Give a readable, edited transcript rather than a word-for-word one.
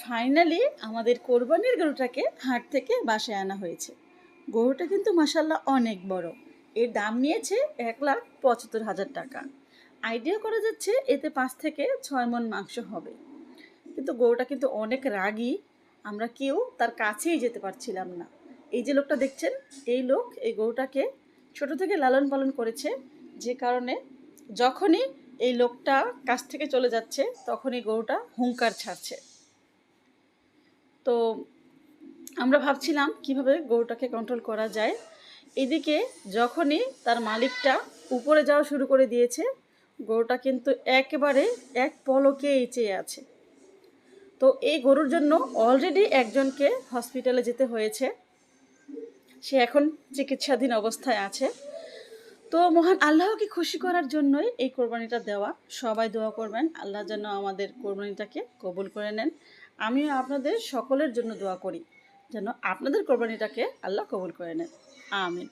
Finally আমাদের কোরবানির গরুটাকে হাট থেকে বাসায় আনা হয়েছে। গরুটা কিন্তু মাসাল্লাহ অনেক বড়। এর দাম নিয়েছে 1,75,000 টাকা। আইডিয়া করা যাচ্ছে এতে 5 থেকে 6 মণ মাংস হবে। কিন্তু গরুটা কিন্তু অনেক রাগী, আমরা কেউ তার কাছেই যেতে পারছিলাম না। এই যে লোকটা দেখছেন, এই লোক এই গরুটাকে ছোট থেকে লালন পালন করেছে, যে কারণে যখনই এই লোকটা কাছ থেকে চলে যাচ্ছে তখনই গরুটা হুঙ্কার ছাড়ছে। তো আমরা ভাবছিলাম কিভাবে গরুটাকে কন্ট্রোল করা যায়। এদিকে যখনই তার মালিকটা উপরে যাওয়া শুরু করে দিয়েছে, গরুটা কিন্তু একেবারে এক পলকেই চেয়ে আছে। তো এই গরুর জন্য অলরেডি একজনকে হসপিটালে যেতে হয়েছে, সে এখন চিকিৎসাধীন অবস্থায় আছে। তো মহান আল্লাহকে খুশি করার জন্যই এই কোরবানিটা দেওয়া। সবাই দোয়া করবেন আল্লাহ যেন আমাদের কোরবানিটাকে কবুল করে নেন। আমিও আপনাদের সকলের জন্য দোয়া করি যেন আপনাদের কোরবানিটাকে আল্লাহ কবুল করে নেন। আমিন।